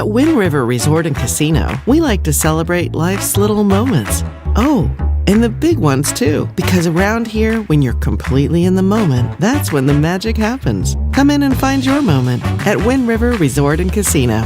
At Wind River Resort and Casino, we like to celebrate life's little moments. Oh, and the big ones too, because around here, when you're completely in the moment, that's when the magic happens. Come in and find your moment at Wind River Resort and Casino.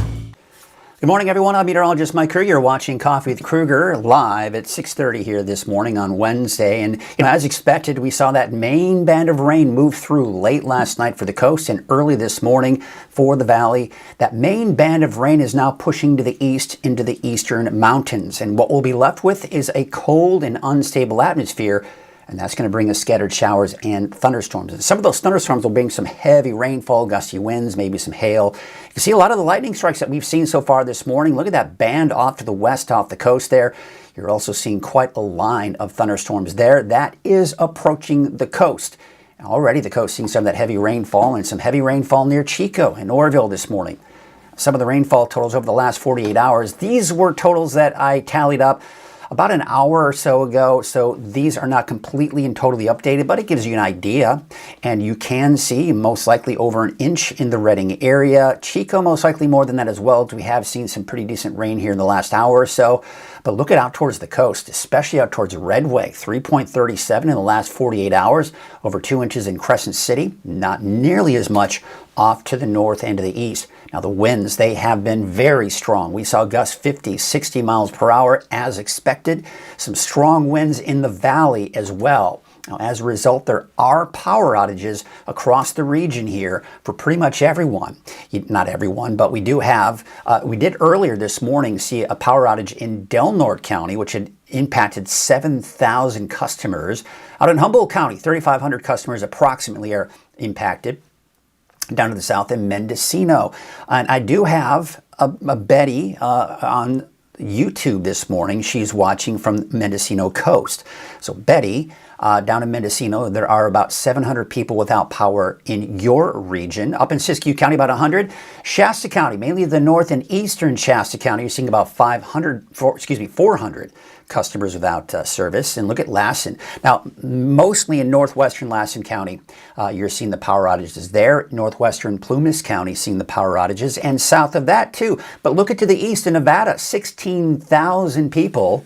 Good morning, everyone. I'm meteorologist Mike Krueger. You're watching Coffee with Krueger live at 6:30 here this morning on Wednesday. And as expected, we saw that main band of rain move through late last night for the coast and early this morning for the valley. That main band of rain is now pushing to the east into the eastern mountains. And what we'll be left with is a cold and unstable atmosphere. And that's going to bring us scattered showers and thunderstorms. And some of those thunderstorms will bring some heavy rainfall, gusty winds, maybe some hail. You can see a lot of the lightning strikes that we've seen so far this morning. Look at that band off to the west, off the coast there. You're also seeing quite a line of thunderstorms there. That is approaching the coast. Already the coast seeing some of that heavy rainfall and some heavy rainfall near Chico and Oroville this morning. Some of the rainfall totals over the last 48 hours. These were totals that I tallied up about an hour or so ago, so these are not completely and totally updated, but it gives you an idea. And you can see most likely over an inch in the Redding area. Chico most likely more than that as well, as we have seen some pretty decent rain here in the last hour or so. But look at out towards the coast, especially out towards Redway, 3.37 in the last 48 hours, over 2 inches in Crescent City, not nearly as much off to the north and to the east. Now the winds, they have been very strong. We saw gusts 50, 60 miles per hour as expected. Some strong winds in the valley as well. Now as a result, there are power outages across the region here for pretty much everyone. Not everyone, but we do have, we did earlier this morning see a power outage in Del County, which had impacted 7,000 customers. Out in Humboldt County, 3,500 customers approximately are impacted. Down to the south in Mendocino. And I do have a Betty on YouTube this morning. She's watching from Mendocino coast. So Betty, down in Mendocino, there are about 700 people without power in your region. Up in Siskiyou County, about 100. Shasta County, mainly the north and eastern Shasta County, you're seeing about 400 customers without service. And look at Lassen. Now, mostly in northwestern Lassen County, you're seeing the power outages there. Northwestern Plumas County seeing the power outages, and south of that too. But look at to the east in Nevada, 16,000 people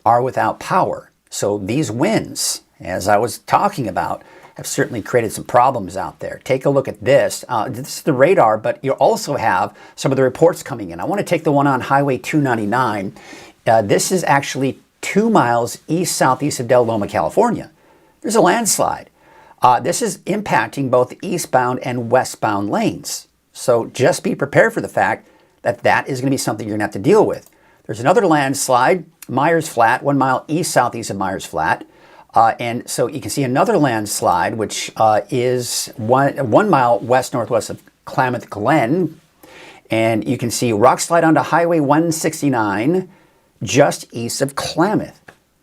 are without power. So these winds, as I was talking about, have certainly created some problems out there. Take a look at this. This is the radar, but you also have some of the reports coming in. I want to take the one on Highway 299. This is actually 2 miles east-southeast of Del Loma, California. There's a landslide. This is impacting both eastbound and westbound lanes. So just be prepared for the fact that that is going to be something you're going to have to deal with. There's another landslide, Myers Flat, 1 mile east-southeast of Myers Flat. And so you can see another landslide, which is one mile west-northwest of Klamath Glen. And you can see rock slide onto Highway 169, just east of Klamath.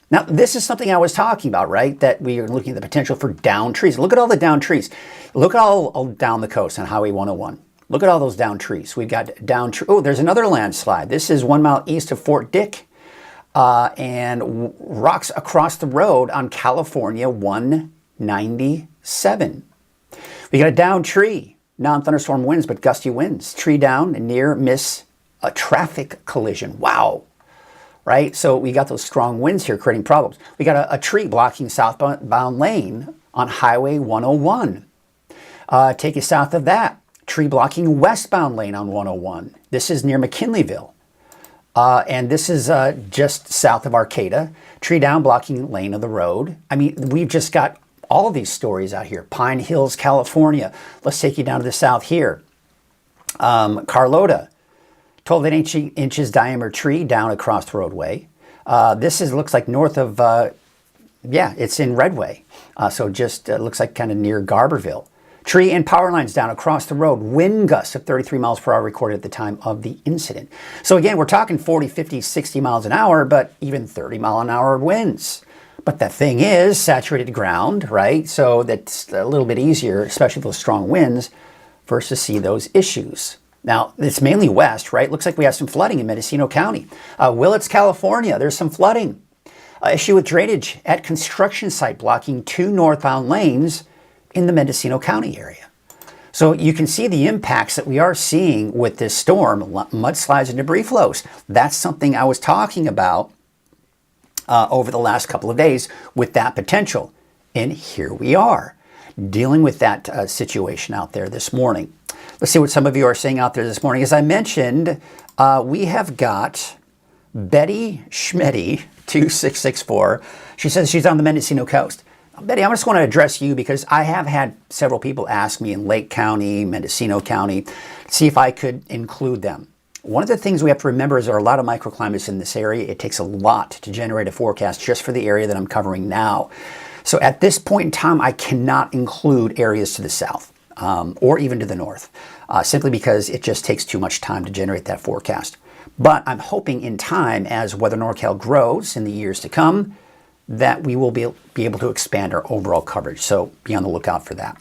Now, this is something I was talking about, right? That we are looking at the potential for downed trees. Look at all the downed trees. Look at all down the coast on Highway 101. Look at all those downed trees. We've got downed trees. Oh, there's another landslide. This is 1 mile east of Fort Dick. And rocks across the road on California 197. We got a downed tree. Non-thunderstorm winds, but gusty winds. Tree down and near miss a traffic collision. Wow. Right? So we got those strong winds here creating problems. We got a tree blocking southbound lane on Highway 101. Take you south of that. Tree blocking westbound lane on 101. This is near McKinleyville. And this is just south of Arcata. Tree down blocking lane of the road. I mean, we've just got all these stories out here. Pine Hills, California. Let's take you down to the south here. Carlota. 12 inches diameter tree down across the roadway. This looks like north of, it's in Redway. So just looks like kind of near Garberville. Tree and power lines down across the road. Wind gusts of 33 miles per hour recorded at the time of the incident. So again, we're talking 40, 50, 60 miles an hour, but even 30 mile an hour winds. But the thing is, saturated ground, right? So that's a little bit easier, especially those strong winds, versus see those issues. Now, it's mainly west, right? Looks like we have some flooding in Mendocino County. Willits, California, there's some flooding. Issue with drainage at construction site blocking 2 northbound lanes in the Mendocino County area. So you can see the impacts that we are seeing with this storm, mudslides and debris flows. That's something I was talking about over the last couple of days with that potential. And here we are dealing with that situation out there this morning. Let's see what some of you are saying out there this morning. As I mentioned, we have got Betty Schmetty 2664. She says she's on the Mendocino coast. Betty, I just want to address you because I have had several people ask me in Lake County, Mendocino County, see if I could include them. One of the things we have to remember is there are a lot of microclimates in this area. It takes a lot to generate a forecast just for the area that I'm covering now. So at this point in time, I cannot include areas to the south or even to the north, simply because it just takes too much time to generate that forecast. But I'm hoping in time, as Weather NorCal grows in the years to come, that we will be able to expand our overall coverage. So be on the lookout for that.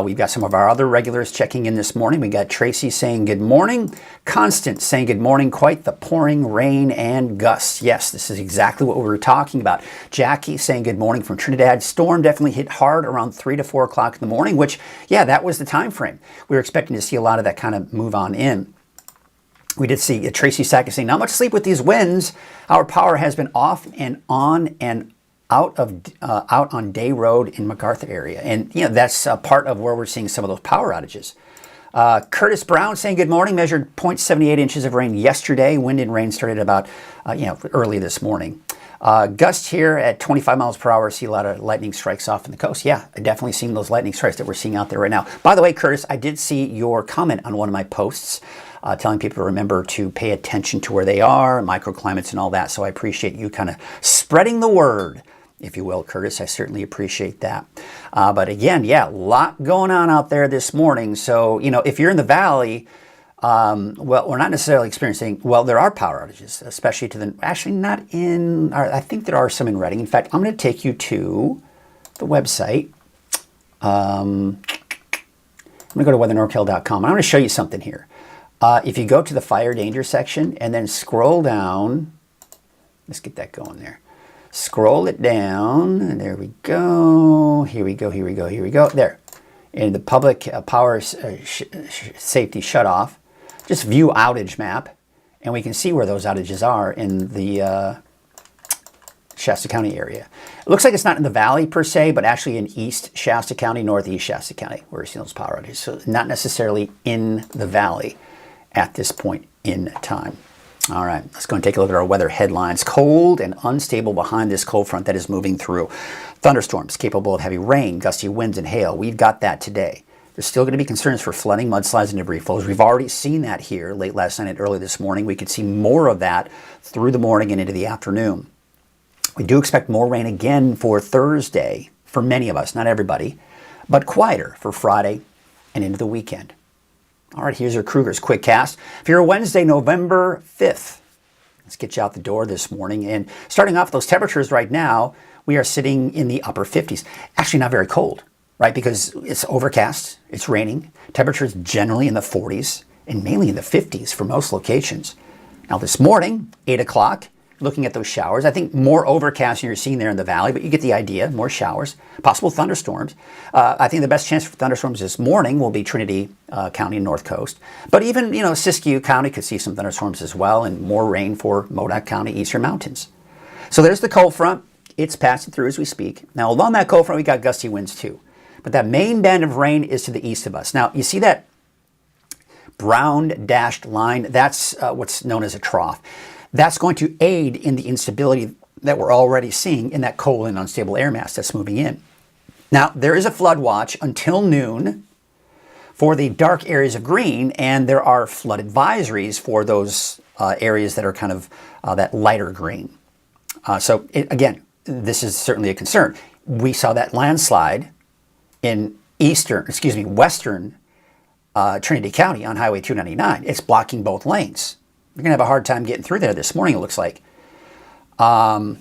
We've got some of our other regulars checking in this morning. We got Tracy saying good morning. Constance saying good morning. Quite the pouring rain and gusts. Yes, this is exactly what we were talking about. Jackie saying good morning from Trinidad. Storm definitely hit hard around 3 to 4 o'clock in the morning, which, yeah, that was the time frame. We were expecting to see a lot of that kind of move on in. We did see Tracy Sackett saying, not much sleep with these winds. Our power has been off and on and out on Day Road in MacArthur area. And, that's part of where we're seeing some of those power outages. Curtis Brown saying good morning, measured 0.78 inches of rain yesterday. Wind and rain started about, early this morning. Gusts here at 25 miles per hour. See a lot of lightning strikes off in the coast. Yeah, I definitely seen those lightning strikes that we're seeing out there right now. By the way, Curtis, I did see your comment on one of my posts telling people to remember to pay attention to where they are, microclimates and all that. So I appreciate you kind of spreading the word, if you will, Curtis. I certainly appreciate that. But again, yeah, a lot going on out there this morning. So, if you're in the valley, well, we're not necessarily experiencing, well, there are power outages, especially actually not in, I think there are some in Redding. In fact, I'm going to take you to the website. I'm going to go to weathernorcal.com. I'm going to show you something here. If you go to the fire danger section and then scroll down, let's get that going there. Scroll it down, and there we go. Here we go. There. In the public power safety shutoff, just view outage map, and we can see where those outages are in the Shasta County area. It looks like it's not in the valley per se, but actually in East Shasta County, Northeast Shasta County, where we're seeing those power outages. So not necessarily in the valley at this point in time. All right, let's go and take a look at our weather headlines. Cold and unstable behind this cold front that is moving through. Thunderstorms capable of heavy rain, gusty winds, and hail. We've got that today. There's still going to be concerns for flooding, mudslides, and debris flows. We've already seen that here late last night and early this morning. We could see more of that through the morning and into the afternoon. We do expect more rain again for Thursday for many of us, not everybody, but quieter for Friday and into the weekend. All right, here's your Krueger's Quick Cast. For your Wednesday, November 5th, let's get you out the door this morning. And starting off those temperatures right now, we are sitting in the upper 50s. Actually not very cold, right? Because it's overcast, it's raining. Temperatures generally in the 40s and mainly in the 50s for most locations. Now this morning, 8 o'clock, looking at those showers. I think more overcast than you're seeing there in the valley, but you get the idea, more showers, possible thunderstorms. I think the best chance for thunderstorms this morning will be Trinity County and North Coast. But even, Siskiyou County could see some thunderstorms as well, and more rain for Modoc County, Eastern Mountains. So there's the cold front. It's passing through as we speak. Now along that cold front, we got gusty winds too. But that main band of rain is to the east of us. Now you see that brown dashed line? That's what's known as a trough. That's going to aid in the instability that we're already seeing in that cold and unstable air mass that's moving in. Now, there is a flood watch until noon for the dark areas of green, and there are flood advisories for those areas that are kind of that lighter green. Again, this is certainly a concern. We saw that landslide in western Trinity County on Highway 299. It's blocking both lanes. You're going to have a hard time getting through there this morning, it looks like. Tom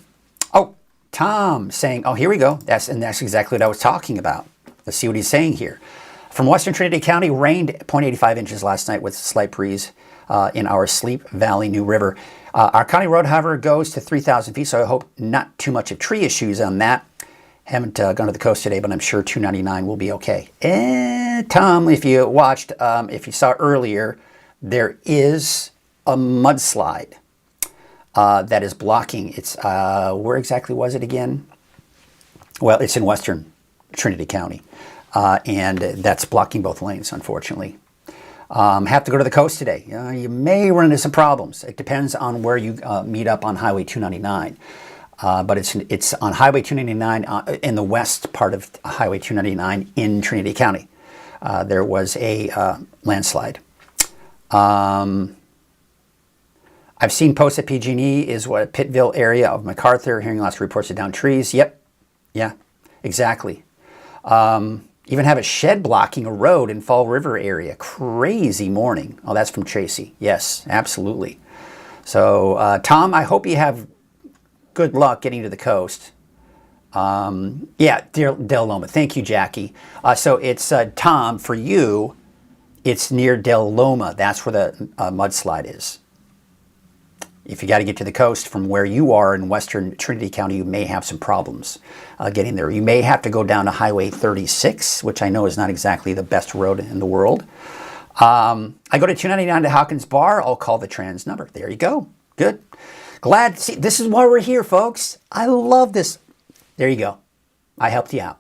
saying, here we go. That's exactly what I was talking about. Let's see what he's saying here. From Western Trinity County, rained 0.85 inches last night with a slight breeze in our Sleep Valley New River. Our county road, however, goes to 3,000 feet, so I hope not too much of tree issues on that. Haven't gone to the coast today, but I'm sure 299 will be okay. Tom, if you watched, if you saw earlier, there is a mudslide that is blocking. It's, where exactly was it again? Well, it's in western Trinity County, and that's blocking both lanes, unfortunately. Have to go to the coast today. You may run into some problems. It depends on where you meet up on Highway 299. But it's on Highway 299 in the west part of Highway 299 in Trinity County. There was a landslide. I've seen posts at PG&E is what Pittville area of MacArthur, hearing lots of reports of downed trees. Yep, yeah, exactly. Even have a shed blocking a road in Fall River area. Crazy morning. Oh, that's from Tracy. Yes, absolutely. So, Tom, I hope you have good luck getting to the coast. Yeah, Del Loma. Thank you, Jackie. So it's, Tom, for you, it's near Del Loma. That's where the mudslide is. If you got to get to the coast from where you are in western Trinity County, you may have some problems getting there. You may have to go down to Highway 36, which I know is not exactly the best road in the world. I go to 299 to Hawkins Bar. I'll call the trans number. There you go. Good. Glad to see. This is why we're here, folks. I love this. There you go. I helped you out.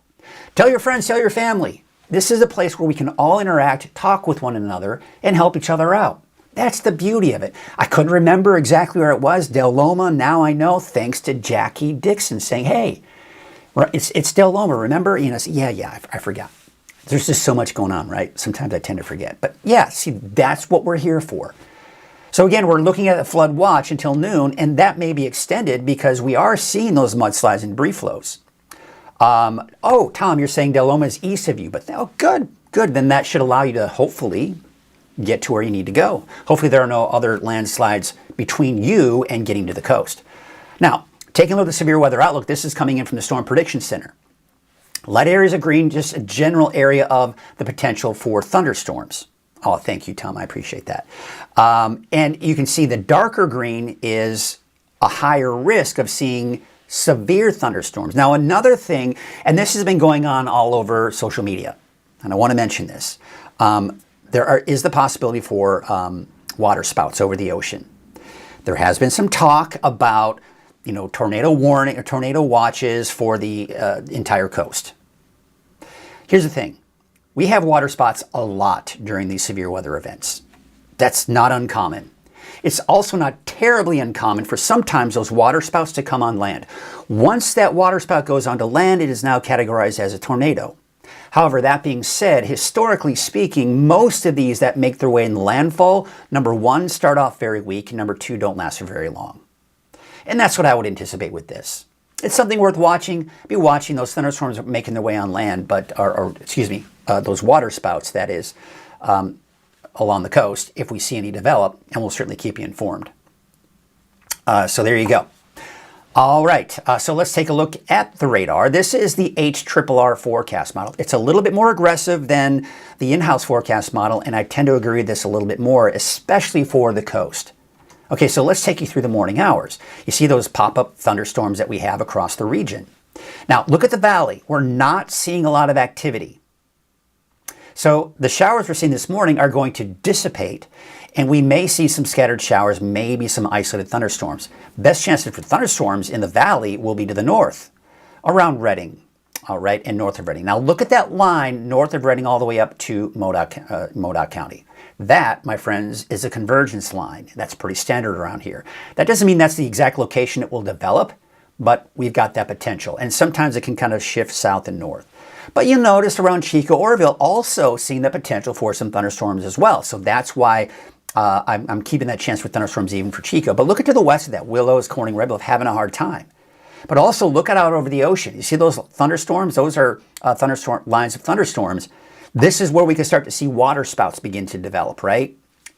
Tell your friends, tell your family. This is a place where we can all interact, talk with one another, and help each other out. That's the beauty of it. I couldn't remember exactly where it was. Del Loma, now I know, thanks to Jackie Dixon saying, hey, it's Del Loma, remember? You know, yeah, I forgot. There's just so much going on, right? Sometimes I tend to forget. But yeah, see, that's what we're here for. So again, we're looking at a flood watch until noon, and that may be extended because we are seeing those mudslides and debris flows. Oh, Tom, you're saying Del Loma is east of you, but oh, good. Then that should allow you to hopefully get to where you need to go. Hopefully there are no other landslides between you and getting to the coast. Now, taking a look at the severe weather outlook, this is coming in from the Storm Prediction Center. Light areas of green, just a general area of the potential for thunderstorms. Oh, thank you, Tom. I appreciate that. And you can see the darker green is a higher risk of seeing severe thunderstorms. Now, another thing, and this has been going on all over social media, and I want to mention this. There is the possibility for water spouts over the ocean. There has been some talk about, tornado warning or tornado watches for the entire coast. Here's the thing. We have water spots a lot during these severe weather events. That's not uncommon. It's also not terribly uncommon for sometimes those water spouts to come on land. Once that water spout goes onto land, it is now categorized as a tornado. However, that being said, historically speaking, most of these that make their way in landfall, number one, start off very weak, and number two, don't last for very long. And that's what I would anticipate with this. It's something worth watching. Be watching those thunderstorms making their way on land, those water spouts, that is, along the coast, if we see any develop, and we'll certainly keep you informed. So there you go. All right, so let's take a look at the radar. This is the HRRR forecast model. It's a little bit more aggressive than the in-house forecast model, and I tend to agree with this a little bit more, especially for the coast. Okay, so let's take you through the morning hours. You see those pop-up thunderstorms that we have across the region. Now, look at the valley. We're not seeing a lot of activity. So the showers we're seeing this morning are going to dissipate, and we may see some scattered showers, maybe some isolated thunderstorms. Best chances for thunderstorms in the valley will be to the north, around Redding, all right, and north of Redding. Now look at that line north of Redding all the way up to Modoc County. That, my friends, is a convergence line. That's pretty standard around here. That doesn't mean that's the exact location it will develop, but we've got that potential. And sometimes it can kind of shift south and north. But you'll notice around Chico, Oroville, also seeing the potential for some thunderstorms as well. So that's why I'm keeping that chance for thunderstorms even for Chico. But look at to the west of that, Willows, Corning, Red Bluff, having a hard time. But also look out over the ocean. You see those thunderstorms? Those are lines of thunderstorms. This is where we can start to see water spouts begin to develop, right?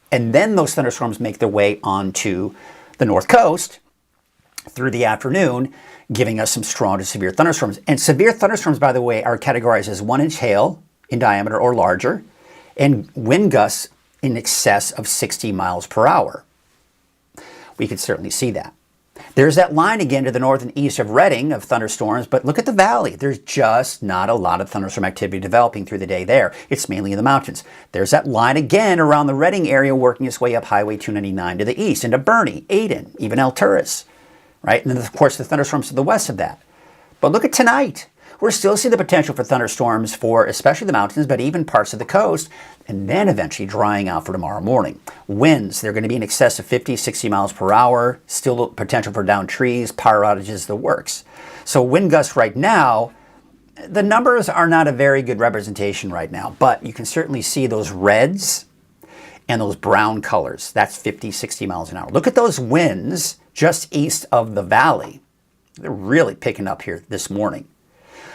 And then those thunderstorms make their way onto the north coast through the afternoon, giving us some strong to severe thunderstorms. And severe thunderstorms, by the way, are categorized as 1-inch hail in diameter or larger, and wind gusts in excess of 60 miles per hour. We could certainly see that. There's that line again to the north and east of Redding of thunderstorms, but look at the valley. There's just not a lot of thunderstorm activity developing through the day there. It's mainly in the mountains. There's that line again around the Redding area working its way up Highway 299 to the east into Bernie, Ayden, even Alturas, right? And then, of course, the thunderstorms to the west of that. But look at tonight. We're still seeing the potential for thunderstorms for especially the mountains, but even parts of the coast, and then eventually drying out for tomorrow morning. Winds, they're going to be in excess of 50, 60 miles per hour, still potential for downed trees, power outages, the works. So wind gusts right now, the numbers are not a very good representation right now, but you can certainly see those reds and those brown colors. That's 50, 60 miles an hour. Look at those winds just east of the valley. They're really picking up here this morning.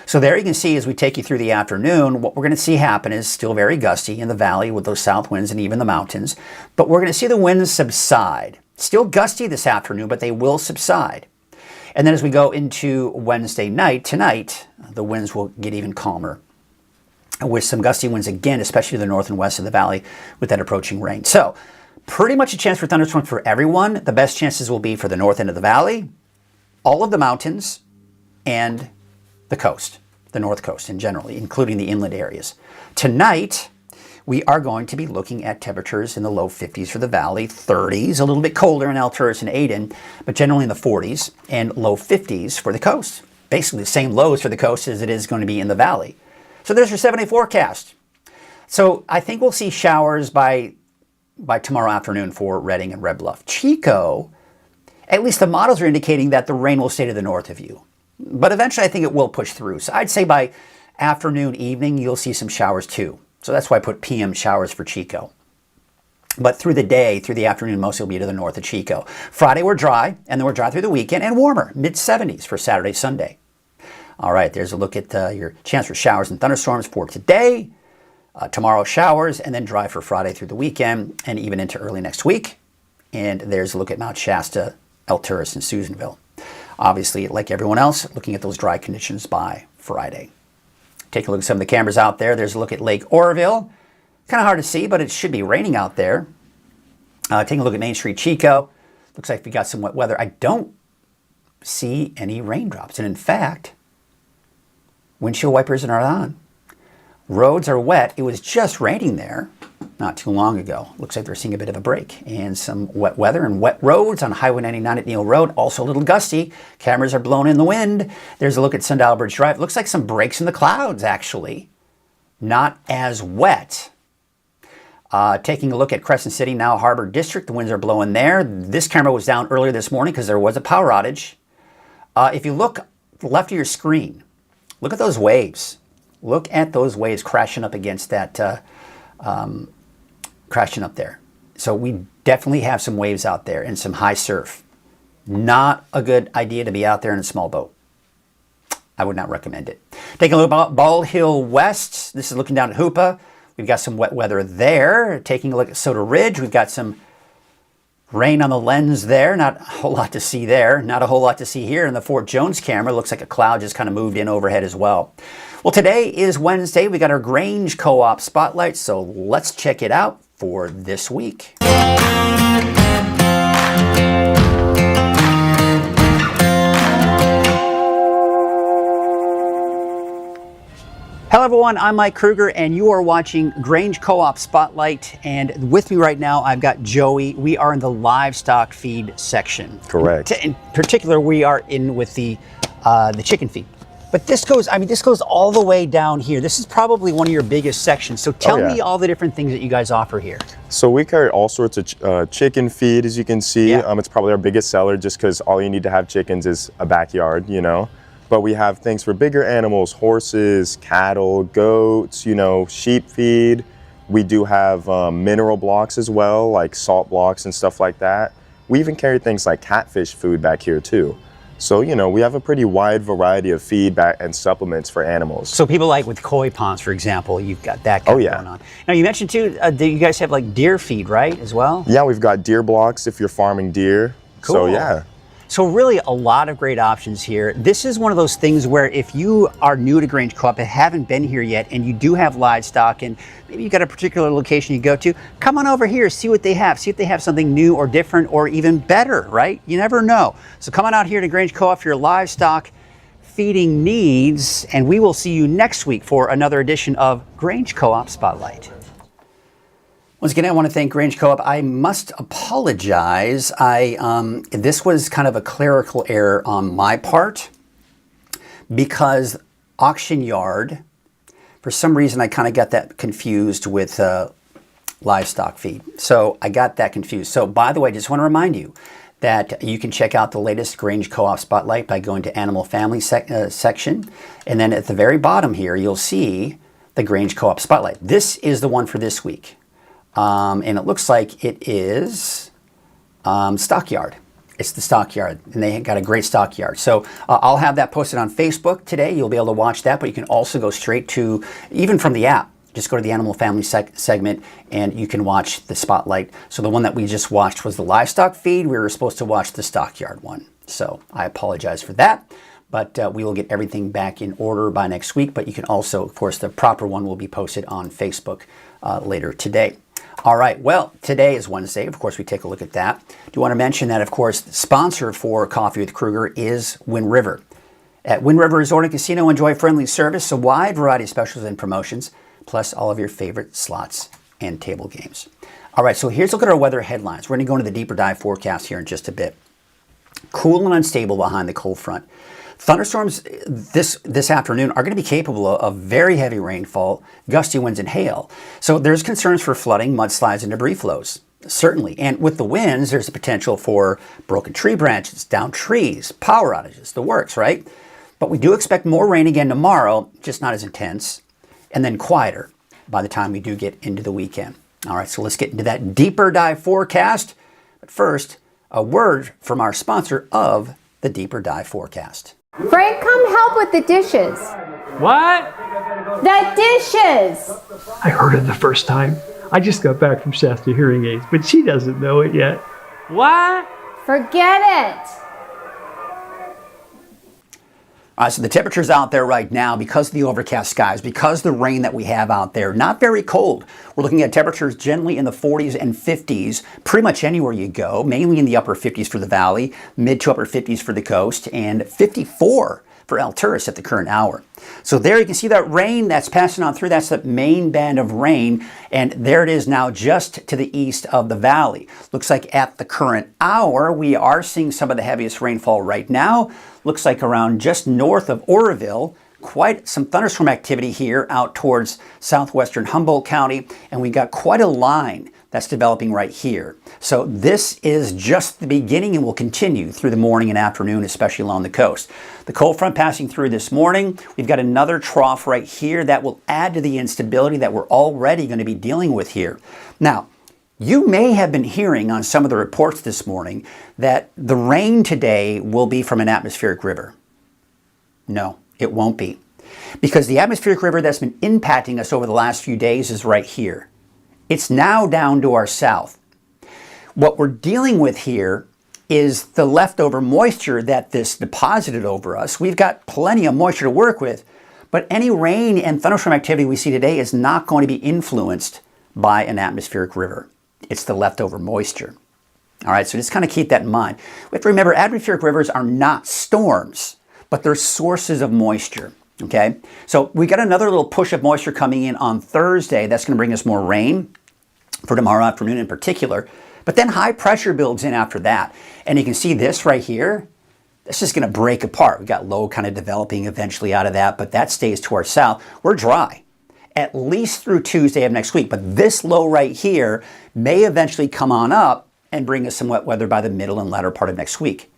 So there you can see as we take you through the afternoon, what we're going to see happen is still very gusty in the valley with those south winds and even the mountains. But we're going to see the winds subside. Still gusty this afternoon, but they will subside. And then as we go into Wednesday night, tonight, the winds will get even calmer with some gusty winds again, especially to the north and west of the valley with that approaching rain. So pretty much a chance for thunderstorms for everyone. The best chances will be for the north end of the valley, all of the mountains, and the coast, the north coast in general, including the inland areas. Tonight, we are going to be looking at temperatures in the low 50s for the valley, 30s, a little bit colder in Alturas and Ayden, but generally in the 40s, and low 50s for the coast. Basically the same lows for the coast as it is going to be in the valley. So there's your 7-day forecast. So I think we'll see showers by tomorrow afternoon for Redding and Red Bluff. Chico, at least the models are indicating that the rain will stay to the north of you. But eventually I think it will push through. So I'd say by afternoon, evening, you'll see some showers too. So that's why I put PM showers for Chico. But through the day, through the afternoon, mostly will be to the north of Chico. Friday we're dry, and then we're dry through the weekend and warmer, mid-70s for Saturday, Sunday. All right, there's a look at your chance for showers and thunderstorms for today. Tomorrow showers, and then dry for Friday through the weekend and even into early next week. And there's a look at Mount Shasta, Alturas, and Susanville. Obviously, like everyone else, looking at those dry conditions by Friday. Take a look at some of the cameras out there. There's a look at Lake Oroville. Kind of hard to see, but it should be raining out there. Taking a look at Main Street, Chico. Looks like we got some wet weather. I don't see any raindrops. And in fact, windshield wipers are not on. Roads are wet. It was just raining there not too long ago. Looks like they're seeing a bit of a break. And some wet weather and wet roads on Highway 99 at Neal Road. Also a little gusty. Cameras are blown in the wind. There's a look at Sundial Bridge Drive. Looks like some breaks in the clouds, actually. Not as wet. Taking a look at Crescent City, now Harbor District. The winds are blowing there. This camera was down earlier this morning because there was a power outage. If you look left of your screen, look at those waves. Look at those waves crashing up against that, crashing up there. So we definitely have some waves out there and some high surf. Not a good idea to be out there in a small boat. I would not recommend it. Taking a look at Bald Hill West. This is looking down at Hoopa. We've got some wet weather there. Taking a look at Soda Ridge. We've got some rain on the lens there. Not a whole lot to see there. Not a whole lot to see here. In the Fort Jones camera, looks like a cloud just kind of moved in overhead as well. Well, today is Wednesday. We got our Grange Co-op Spotlight, so let's check it out for this week. Hello everyone, I'm Mike Krueger and you are watching Grange Co-op Spotlight, and with me right now I've got Joey. We are in the livestock feed section. Correct. In particular, we are in with the chicken feed. But this goes all the way down here. This is probably one of your biggest sections. So tell me all the different things that you guys offer here. So we carry all sorts of chicken feed, as you can see. Yeah. It's probably our biggest seller just because all you need to have chickens is a backyard, you know. But we have things for bigger animals, horses, cattle, goats, you know, sheep feed. We do have mineral blocks as well, like salt blocks and stuff like that. We even carry things like catfish food back here too. So, you know, we have a pretty wide variety of feed and supplements for animals. So people like with koi ponds, for example, you've got that kind of going on. Now, you mentioned too, you guys have like deer feed, right, as well? Yeah, we've got deer blocks if you're farming deer. Cool. So, yeah. So really a lot of great options here. This is one of those things where if you are new to Grange Co-op and haven't been here yet and you do have livestock and maybe you got a particular location you go to, come on over here, see what they have. See if they have something new or different or even better, right? You never know. So come on out here to Grange Co-op for your livestock feeding needs, and we will see you next week for another edition of Grange Co-op Spotlight. Once again, I want to thank Grange Co-op. I must apologize. This was kind of a clerical error on my part because auction yard, for some reason, I kind of got that confused with livestock feed. So I got that confused. So by the way, I just want to remind you that you can check out the latest Grange Co-op Spotlight by going to Animal Family section. And then at the very bottom here, you'll see the Grange Co-op Spotlight. This is the one for this week. And it looks like it is Stockyard. It's the Stockyard, and they got a great Stockyard. So I'll have that posted on Facebook today. You'll be able to watch that, but you can also go straight to, even from the app, just go to the Animal Family segment and you can watch the Spotlight. So the one that we just watched was the livestock feed. We were supposed to watch the Stockyard one. So I apologize for that, but we will get everything back in order by next week. But you can also, of course, the proper one will be posted on Facebook later today. All right, well, today is Wednesday. Of course, we take a look at that. Do want to mention that, of course, the sponsor for Coffee with Krueger is Wind River. At Wind River Resort and Casino, enjoy friendly service, a wide variety of specials and promotions, plus all of your favorite slots and table games. All right, so here's a look at our weather headlines. We're going to go into the deeper dive forecast here in just a bit. Cool and unstable behind the cold front. Thunderstorms this afternoon are going to be capable of very heavy rainfall, gusty winds, and hail. So there's concerns for flooding, mudslides, and debris flows, certainly. And with the winds, there's a potential for broken tree branches, downed trees, power outages, the works, right? But we do expect more rain again tomorrow, just not as intense, and then quieter by the time we do get into the weekend. All right, so let's get into that deeper dive forecast. But first, a word from our sponsor of the Deeper Dive Forecast. Frank, come help with the dishes. What? The dishes! I heard it the first time. I just got back from Shasta Hearing Aids, but she doesn't know it yet. What? Forget it. So the temperatures out there right now, because of the overcast skies, because of the rain that we have out there, not very cold. We're looking at temperatures generally in the 40s and 50s, pretty much anywhere you go, mainly in the upper 50s for the valley, mid to upper 50s for the coast, and 54 for Alturas at the current hour. So there you can see that rain that's passing on through. That's the main band of rain, and there it is now just to the east of the valley. Looks like at the current hour, we are seeing some of the heaviest rainfall right now. Looks like around just north of Oroville. Quite some thunderstorm activity here out towards southwestern Humboldt County, and we got quite a line that's developing right here. So this is just the beginning and will continue through the morning and afternoon, especially along the coast. The cold front passing through this morning. We've got another trough right here that will add to the instability that we're already going to be dealing with here. Now, you may have been hearing on some of the reports this morning that the rain today will be from an atmospheric river. No, it won't be. Because the atmospheric river that's been impacting us over the last few days is right here. It's now down to our south. What we're dealing with here is the leftover moisture that this deposited over us. We've got plenty of moisture to work with, but any rain and thunderstorm activity we see today is not going to be influenced by an atmospheric river. It's the leftover moisture. All right, so just kind of keep that in mind. We have to remember atmospheric rivers are not storms, but they're sources of moisture. Okay, so we got another little push of moisture coming in on Thursday. That's going to bring us more rain for tomorrow afternoon in particular. But then high pressure builds in after that. And you can see this right here. This is going to break apart. We got low kind of developing eventually out of that, but that stays to our south. We're dry, at least through Tuesday of next week. But this low right here may eventually come on up and bring us some wet weather by the middle and latter part of next week.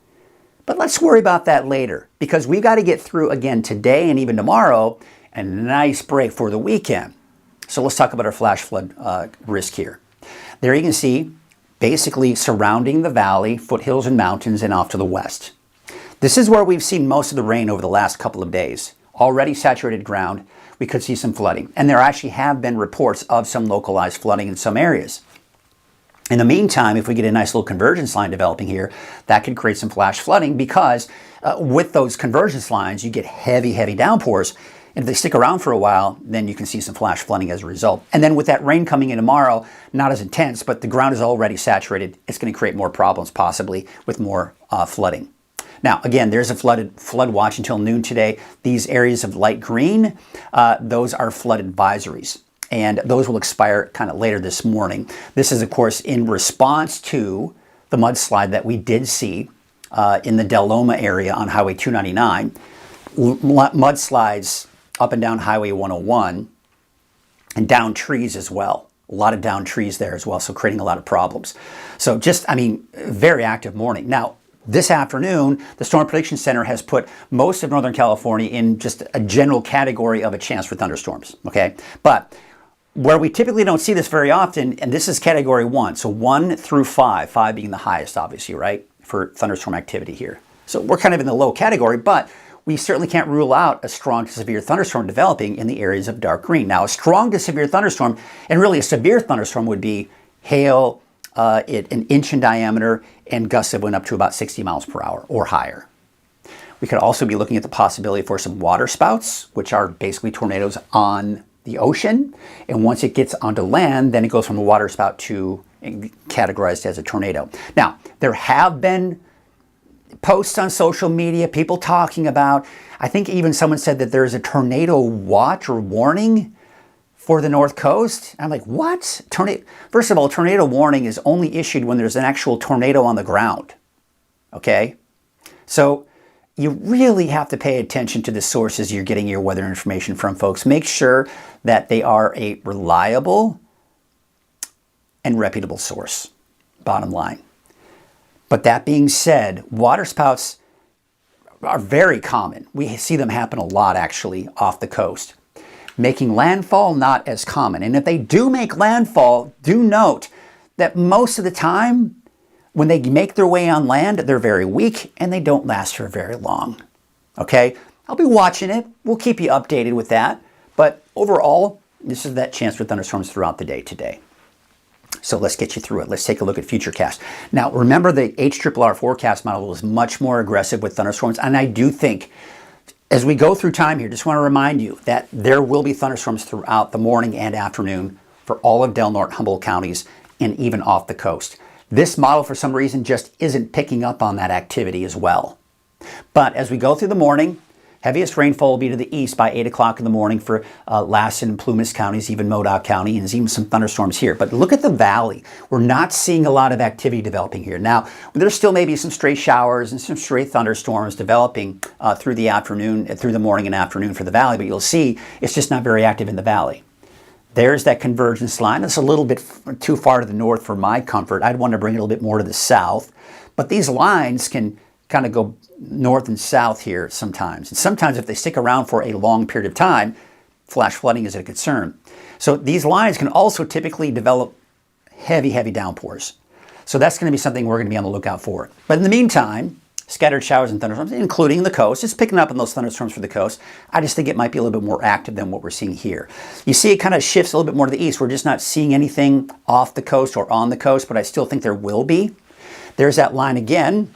But let's worry about that later, because we got to get through again today and even tomorrow, and a nice break for the weekend. So let's talk about our flash flood risk here. There you can see basically surrounding the valley, foothills and mountains, and off to the west. This is where we've seen most of the rain over the last couple of days. Already saturated ground, we could see some flooding. And there actually have been reports of some localized flooding in some areas. In the meantime, if we get a nice little convergence line developing here, that could create some flash flooding because with those convergence lines, you get heavy, heavy downpours. And if they stick around for a while, then you can see some flash flooding as a result. And then with that rain coming in tomorrow, not as intense, but the ground is already saturated, it's going to create more problems possibly with more flooding. Now, again, there's a flood watch until noon today. These areas of light green, those are flood advisories. And those will expire kind of later this morning. This is, of course, in response to the mudslide that we did see in the Del Loma area on Highway 299. Mudslides up and down Highway 101 and down trees as well. A lot of down trees there as well, so creating a lot of problems. So just, I mean, very active morning. Now, this afternoon, the Storm Prediction Center has put most of Northern California in just a general category of a chance for thunderstorms, okay? But where we typically don't see this very often, and this is category 1, so 1 through 5, 5 being the highest, obviously, right, for thunderstorm activity here. So we're kind of in the low category, but we certainly can't rule out a strong to severe thunderstorm developing in the areas of dark green. Now, a strong to severe thunderstorm, and really a severe thunderstorm, would be hail, an inch in diameter, and gusts that went up to about 60 miles per hour or higher. We could also be looking at the possibility for some water spouts, which are basically tornadoes on the ocean. And once it gets onto land, then it goes from a water spout to categorized as a tornado. Now, there have been posts on social media, people talking about, I think even someone said that there's a tornado watch or warning for the North Coast. I'm like, what? First of all, tornado warning is only issued when there's an actual tornado on the ground. Okay? So you really have to pay attention to the sources you're getting your weather information from, folks. Make sure that they are a reliable and reputable source, bottom line. But that being said, water spouts are very common. We see them happen a lot, actually, off the coast. Making landfall, not as common. And if they do make landfall, do note that most of the time, when they make their way on land, they're very weak and they don't last for very long. Okay? I'll be watching it. We'll keep you updated with that. But overall, this is that chance for thunderstorms throughout the day today. So let's get you through it. Let's take a look at Futurecast. Now, remember the HRRR forecast model is much more aggressive with thunderstorms. And I do think, as we go through time here, just want to remind you that there will be thunderstorms throughout the morning and afternoon for all of Del Norte, Humboldt counties, and even off the coast. This model, for some reason, just isn't picking up on that activity as well. But as we go through the morning, heaviest rainfall will be to the east by 8 o'clock in the morning for Lassen and Plumas counties, even Modoc County, and there's even some thunderstorms here. But look at the valley. We're not seeing a lot of activity developing here. Now, there's still maybe some stray showers and some stray thunderstorms developing through the morning and afternoon for the valley, but you'll see it's just not very active in the valley. There's that convergence line. It's a little bit too far to the north for my comfort. I'd want to bring it a little bit more to the south. But these lines can kind of go north and south here sometimes. And sometimes if they stick around for a long period of time, flash flooding is a concern. So these lines can also typically develop heavy, heavy downpours. So that's going to be something we're going to be on the lookout for. But in the meantime, scattered showers and thunderstorms, including the coast. It's picking up on those thunderstorms for the coast. I just think it might be a little bit more active than what we're seeing here. You see it kind of shifts a little bit more to the east. We're just not seeing anything off the coast or on the coast, but I still think there will be. There's that line again,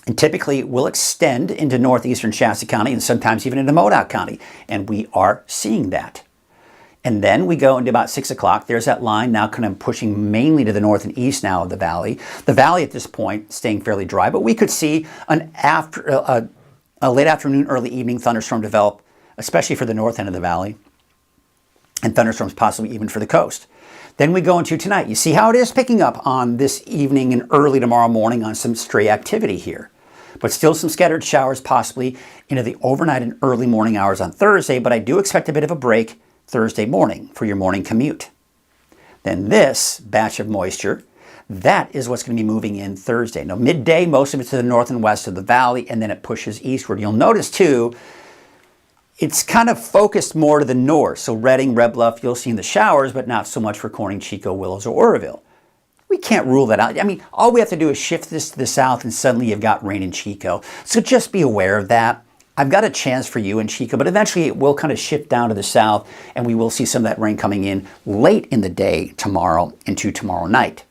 and typically will extend into northeastern Shasta County and sometimes even into Modoc County, and we are seeing that. And then we go into about 6 o'clock. There's that line now kind of pushing mainly to the north and east now of the valley. The valley at this point staying fairly dry, but we could see a late afternoon, early evening thunderstorm develop, especially for the north end of the valley, and thunderstorms possibly even for the coast. Then we go into tonight. You see how it is picking up on this evening and early tomorrow morning on some stray activity here. But still some scattered showers possibly into the overnight and early morning hours on Thursday, but I do expect a bit of a break Thursday morning for your morning commute. Then this batch of moisture, that is what's going to be moving in Thursday. Now midday, most of it's to the north and west of the valley, and then it pushes eastward. You'll notice too, it's kind of focused more to the north. So Redding, Red Bluff, you'll see in the showers, but not so much for Corning, Chico, Willows, or Oroville. We can't rule that out. I mean, all we have to do is shift this to the south and suddenly you've got rain in Chico. So just be aware of that. I've got a chance for you in Chico, but eventually it will kind of shift down to the south and we will see some of that rain coming in late in the day tomorrow into tomorrow night.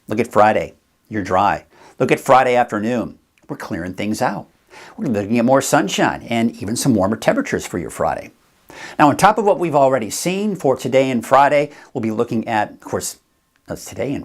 Look at Friday. You're dry. Look at Friday afternoon. We're clearing things out. We're looking at more sunshine and even some warmer temperatures for your Friday. Now, on top of what we've already seen for today and Friday, we'll be looking at, of course, that's today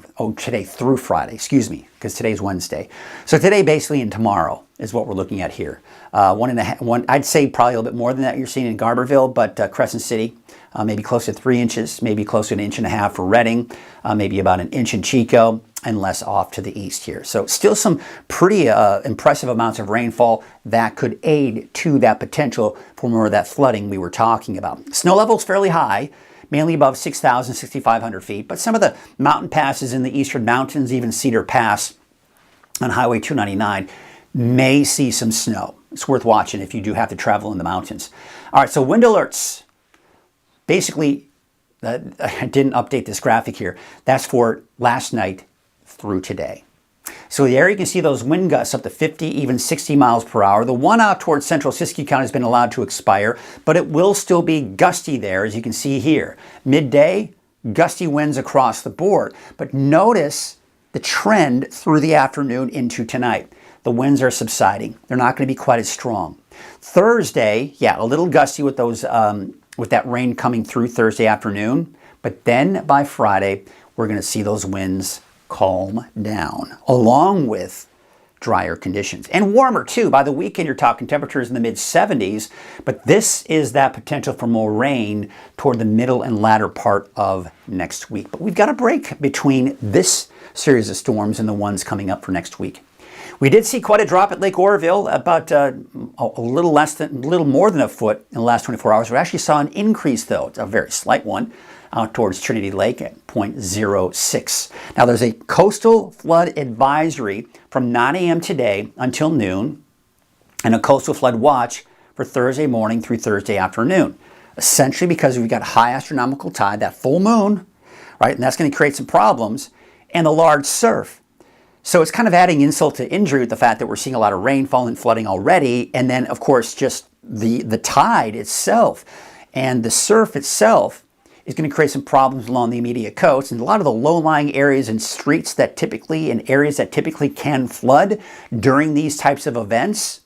through Friday, excuse me, because today's Wednesday. So today, basically, and tomorrow is what we're looking at here. I'd say probably a little bit more than that you're seeing in Garberville, but Crescent City, maybe close to 3 inches, maybe close to 1.5 inches for Redding, maybe about 1 inch in Chico, and less off to the east here. So still some pretty impressive amounts of rainfall that could aid to that potential for more of that flooding we were talking about. Snow level's fairly high, mainly above 6,000, 6,500 feet, but some of the mountain passes in the eastern mountains, even Cedar Pass on Highway 299, may see some snow. It's worth watching if you do have to travel in the mountains. All right, so wind alerts. Basically, I didn't update this graphic here. That's for last night through today. So there you can see those wind gusts up to 50, even 60 miles per hour. The one out towards central Siskiyou County has been allowed to expire, but it will still be gusty there, as you can see here. Midday, gusty winds across the board. But notice the trend through the afternoon into tonight. The winds are subsiding. They're not going to be quite as strong. Thursday, yeah, a little gusty with those with that rain coming through Thursday afternoon. But then by Friday, we're going to see those winds calm down, along with drier conditions. And warmer too. By the weekend, you're talking temperatures in the mid-70s, but this is that potential for more rain toward the middle and latter part of next week. But we've got a break between this series of storms and the ones coming up for next week. We did see quite a drop at Lake Oroville, about a little more than a foot in the last 24 hours. We actually saw an increase, though. It's a very slight one, out towards Trinity Lake at 0.06. Now, there's a coastal flood advisory from 9 a.m. today until noon, and a coastal flood watch for Thursday morning through Thursday afternoon. Essentially because we've got high astronomical tide, that full moon, right? And that's going to create some problems, and the large surf. So it's kind of adding insult to injury with the fact that we're seeing a lot of rainfall and flooding already, and then, of course, just the tide itself and the surf itself is going to create some problems along the immediate coast. And a lot of the low-lying areas and streets that typically, and areas that typically can flood during these types of events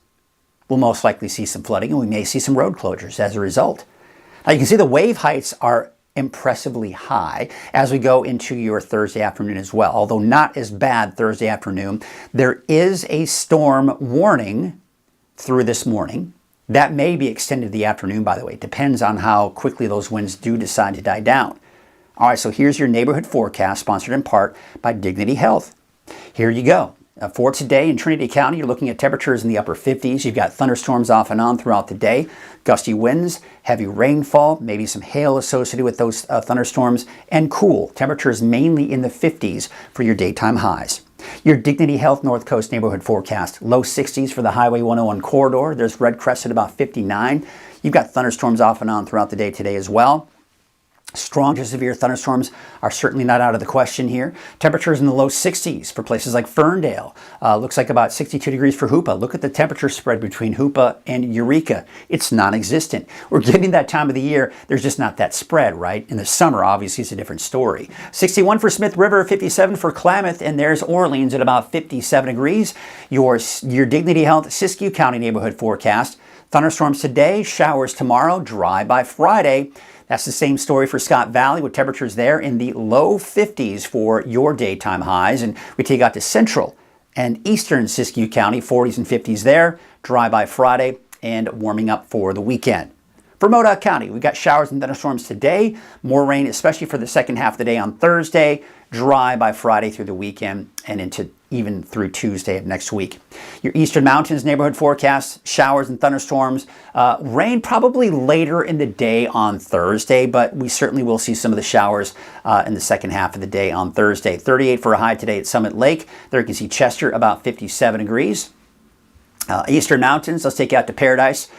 will most likely see some flooding, and we may see some road closures as a result. Now you can see the wave heights are impressively high as we go into your Thursday afternoon as well, although not as bad Thursday afternoon. There is a storm warning through this morning. That may be extended to the afternoon, by the way. It depends on how quickly those winds do decide to die down. All right, so here's your neighborhood forecast, sponsored in part by Dignity Health. Here you go. For today in Trinity County, you're looking at temperatures in the upper 50s. You've got thunderstorms off and on throughout the day, gusty winds, heavy rainfall, maybe some hail associated with those thunderstorms, and cool. Temperatures mainly in the 50s for your daytime highs. Your Dignity Health North Coast neighborhood forecast, low 60s for the Highway 101 corridor. There's red crest at about 59. You've got thunderstorms off and on throughout the day today as well. Strong to severe thunderstorms are certainly not out of the question here. Temperatures in the low 60s for places like Ferndale. Looks like about 62 degrees for Hoopa. Look at the temperature spread between Hoopa and Eureka. It's non-existent. We're getting that time of the year. There's just not that spread, right? In the summer, obviously, it's a different story. 61 for Smith River, 57 for Klamath, and there's Orleans at about 57 degrees. Your Dignity Health Siskiyou County neighborhood forecast. Thunderstorms today, showers tomorrow, dry by Friday. That's the same story for Scott Valley with temperatures there in the low 50s for your daytime highs. And we take out to central and eastern Siskiyou County, 40s and 50s there, dry by Friday and warming up for the weekend. For Modoc County, we've got showers and thunderstorms today, more rain, especially for the second half of the day on Thursday, dry by Friday through the weekend and into even through Tuesday of next week. Your Eastern Mountains neighborhood forecast, showers and thunderstorms. Rain probably later in the day on Thursday, but we certainly will see some of the showers in the second half of the day on Thursday. 38 for a high today at Summit Lake. There you can see Chester about 57 degrees. Eastern Mountains, let's take you out to Paradise.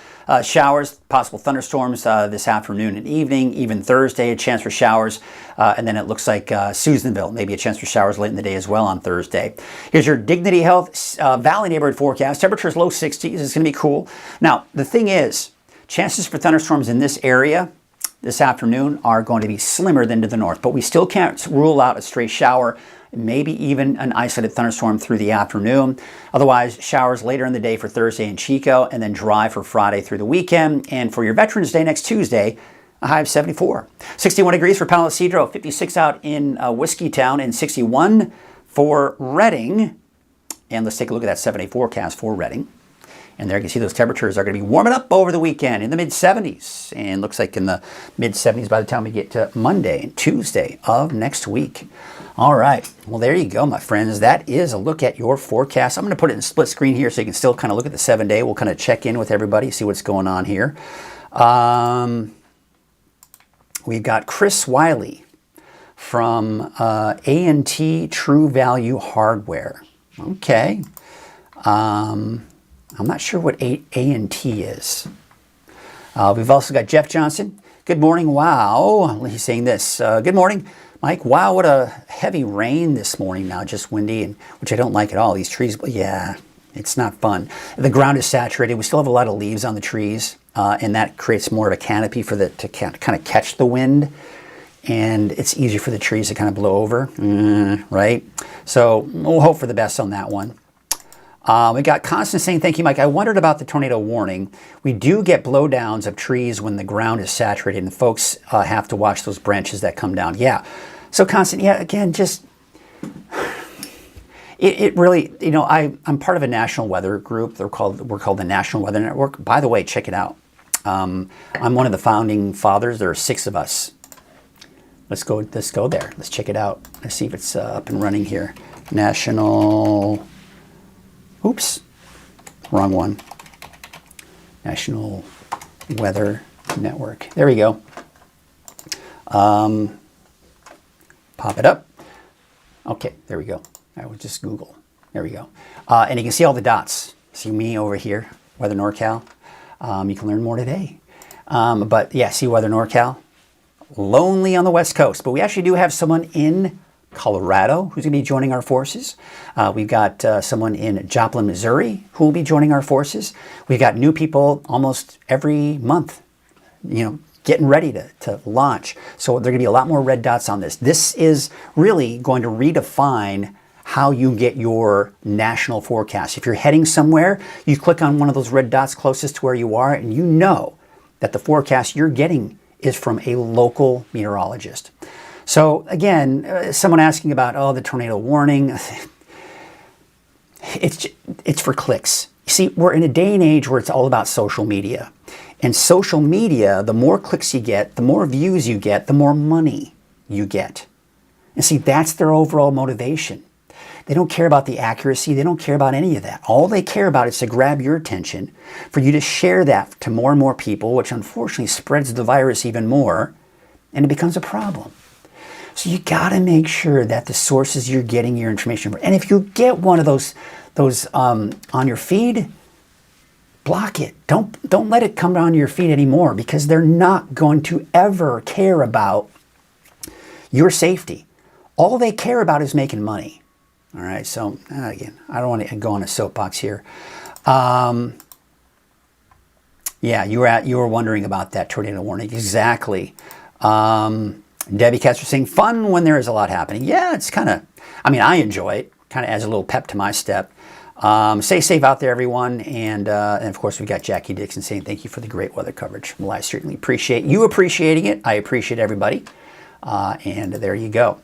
Showers, possible thunderstorms this afternoon and evening, even Thursday, a chance for showers. And then it looks like Susanville, maybe a chance for showers late in the day as well on Thursday. Here's your Dignity Health Valley neighborhood forecast. Temperatures low 60s. It's going to be cool. Now, the thing is, chances for thunderstorms in this area this afternoon are going to be slimmer than to the north, but we still can't rule out a stray shower maybe even an isolated thunderstorm through the afternoon. Otherwise, showers later in the day for Thursday in Chico, and then dry for Friday through the weekend. And for your Veterans Day next Tuesday, a high of 74. 61 degrees for Palo Cedro, 56 out in Whiskey Town, and 61 for Redding. And let's take a look at that 7-day forecast for Redding. And there you can see those temperatures are going to be warming up over the weekend in the mid-70s. And looks like in the mid-70s by the time we get to Monday and Tuesday of next week. All right. Well, there you go, my friends. That is a look at your forecast. I'm going to put it in split screen here so you can still kind of look at the 7-day. We'll kind of check in with everybody, see what's going on here. We've got Chris Wiley from A&T True Value Hardware. Okay. I'm not sure what A&T is. We've also got Jeff Johnson. Good morning. Wow. He's saying this. Good morning, Mike. Wow, what a heavy rain this morning now. Just windy, and which I don't like at all. These trees, but yeah, it's not fun. The ground is saturated. We still have a lot of leaves on the trees, and that creates more of a canopy for to kind of catch the wind. And it's easier for the trees to kind of blow over, right? So we'll hope for the best on that one. We got Constance saying, thank you, Mike. I wondered about the tornado warning. We do get blowdowns of trees when the ground is saturated, and folks have to watch those branches that come down. Yeah. So Constance, yeah, again, just, it really, you know, I'm part of a national weather group. We're called the National Weather Network. By the way, check it out. I'm one of the founding fathers. There are 6 of us. Let's go there. Let's check it out. Let's see if it's up and running here. National... Oops, wrong one. National Weather Network. There we go. Pop it up. Okay, there we go. I would just Google. There we go. And you can see all the dots. See me over here, Weather NorCal. You can learn more today. But yeah, see Weather NorCal. Lonely on the West Coast, but we actually do have someone in Colorado who's going to be joining our forces. We've got someone in Joplin, Missouri who will be joining our forces. We've got new people almost every month, you know, getting ready to launch. So there are going to be a lot more red dots on this. This is really going to redefine how you get your national forecast. If you're heading somewhere, you click on one of those red dots closest to where you are, and you know that the forecast you're getting is from a local meteorologist. So again, someone asking about, the tornado warning, it's for clicks. You see, we're in a day and age where it's all about social media. And social media, the more clicks you get, the more views you get, the more money you get. And see, that's their overall motivation. They don't care about the accuracy. They don't care about any of that. All they care about is to grab your attention, for you to share that to more and more people, which unfortunately spreads the virus even more, and it becomes a problem. So you got to make sure that the sources you're getting your information from, and if you get one of those on your feed, block it. Don't let it come down your feed anymore, because they're not going to ever care about your safety. All they care about is making money. All right. So again, I don't want to go on a soapbox here. Yeah, you were wondering about that tornado warning. Exactly. Debbie Kester saying, fun when there is a lot happening. Yeah, it's kind of, I enjoy it. Kind of adds a little pep to my step. Stay safe out there, everyone. And of course, we've got Jackie Dixon saying, thank you for the great weather coverage. Well, I certainly appreciate you appreciating it. I appreciate everybody. And there you go.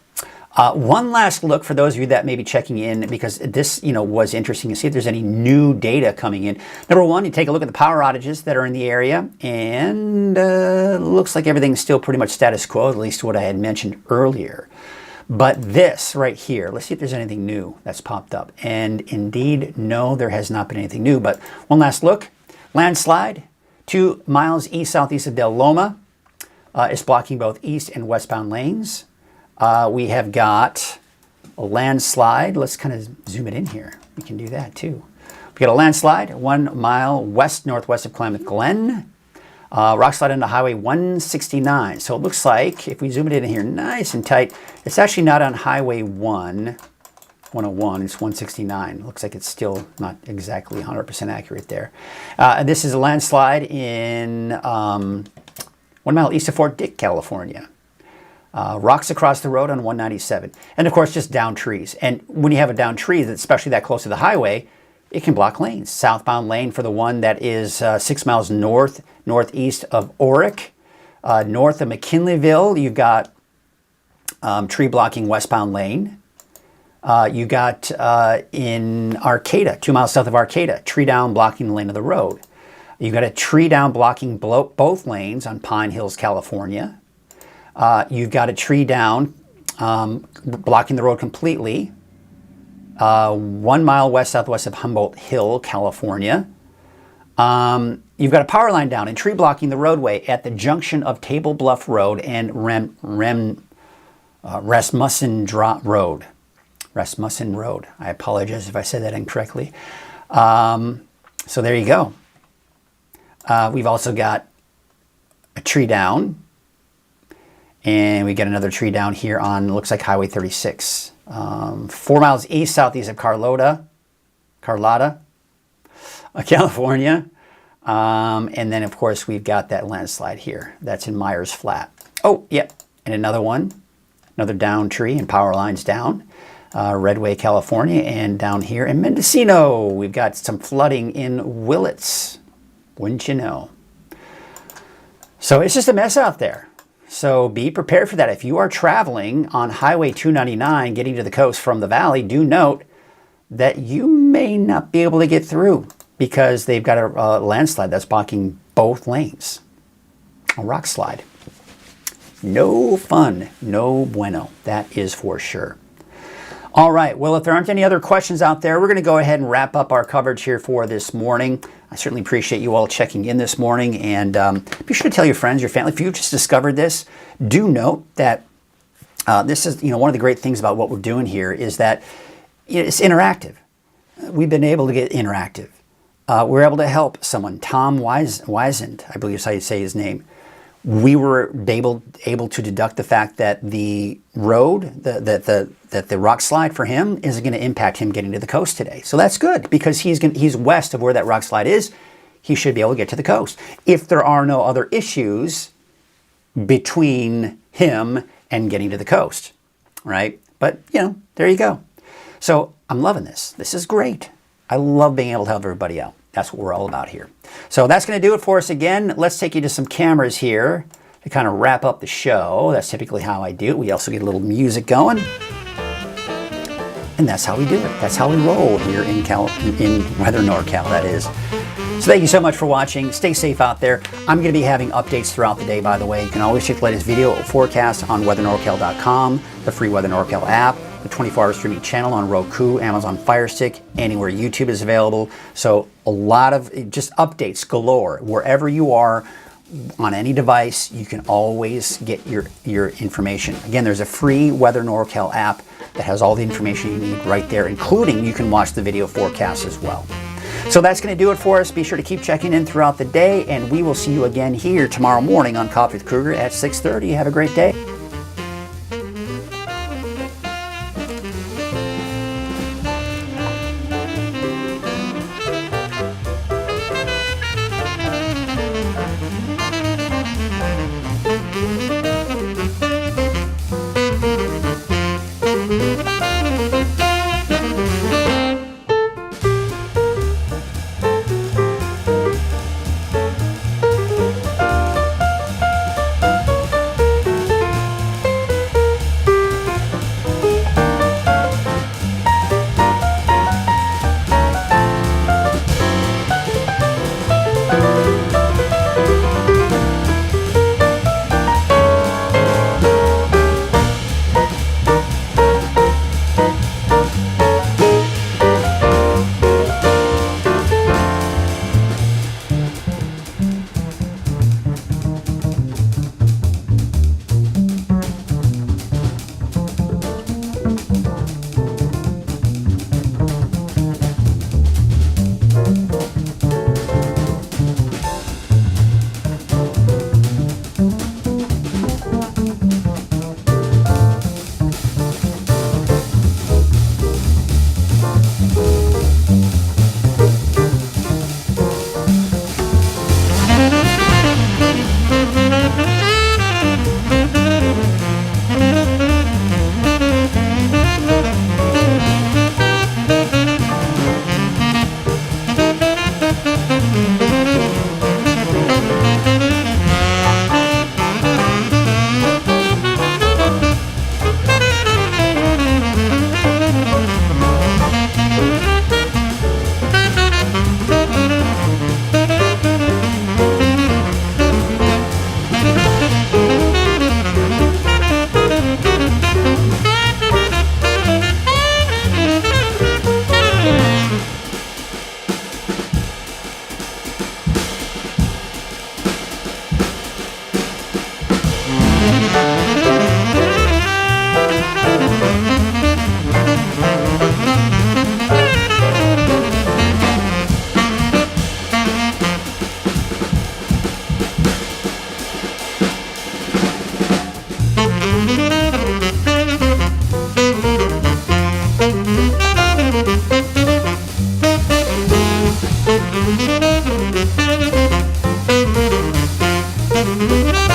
One last look for those of you that may be checking in, because this, was interesting to see if there's any new data coming in. Number one, you take a look at the power outages that are in the area, and looks like everything's still pretty much status quo, at least what I had mentioned earlier. But this right here, let's see if there's anything new that's popped up. And indeed, no, there has not been anything new. But one last look. Landslide, 2 miles east-southeast of Del Loma, is blocking both east and westbound lanes. We have got a landslide. Let's kind of zoom it in here. We can do that too. We got a landslide 1 mile west-northwest of Klamath Glen. Rock slide onto Highway 169. So it looks like, if we zoom it in here nice and tight, it's actually not on Highway 101, it's 169. Looks like it's still not exactly 100% accurate there. This is a landslide in 1 mile east of Fort Dick, California. Rocks across the road on 197. And of course, just down trees. And when you have a down tree, especially that close to the highway, it can block lanes. Southbound lane for the one that is 6 miles northeast of Oric. North of McKinleyville, you've got tree blocking westbound lane. You got in Arcata, 2 miles south of Arcata, tree down blocking the lane of the road. You've got a tree down blocking both lanes on Pine Hills, California. You've got a tree down blocking the road completely 1 mile west-southwest of Humboldt Hill, California. You've got a power line down and tree blocking the roadway at the junction of Table Bluff Road and Rasmussen Road. Rasmussen Road. I apologize if I said that incorrectly. So there you go. We've also got a tree down. And we get another tree down here on, looks like Highway 36. 4 miles southeast of Carlotta, California. And then, of course, we've got that landslide here. That's in Myers Flat. Oh, yep. And another one, another down tree and power lines down. Redway, California. And down here in Mendocino, we've got some flooding in Willits. Wouldn't you know? So it's just a mess out there. So be prepared for that. If you are traveling on Highway 299, getting to the coast from the valley, do note that you may not be able to get through because they've got a landslide that's blocking both lanes. A rock slide. No fun, no bueno. That is for sure. All right, well, if there aren't any other questions out there, we're going to go ahead and wrap up our coverage here for this morning. I certainly appreciate you all checking in this morning, and be sure to tell your friends, your family. If you just discovered this, do note that this is, one of the great things about what we're doing here is that it's interactive. We've been able to get interactive. We're able to help someone, Tom Wiesand, I believe is how you say his name. We were able to deduct the fact that the road, that the rock slide for him isn't going to impact him getting to the coast today. So that's good because he's west of where that rock slide is. He should be able to get to the coast. If there are no other issues between him and getting to the coast, right? But, there you go. So I'm loving this. This is great. I love being able to help everybody out. That's what we're all about here. So that's going to do it for us again. Let's take you to some cameras here to kind of wrap up the show. That's typically how I do it. We also get a little music going. And that's how we do it. That's how we roll here in Weather NorCal, that is. So thank you so much for watching. Stay safe out there. I'm going to be having updates throughout the day, by the way. You can always check the latest video forecast on weathernorcal.com, the free Weather NorCal app, the 24-hour streaming channel on Roku, Amazon Fire Stick, anywhere YouTube is available. So a lot of just updates galore. Wherever you are on any device, you can always get your information. Again, there's a free Weather NorCal app that has all the information you need right there, including you can watch the video forecast as well. So that's going to do it for us. Be sure to keep checking in throughout the day, and we will see you again here tomorrow morning on Coffee with Krueger at 6:30. Have a great day. Bye.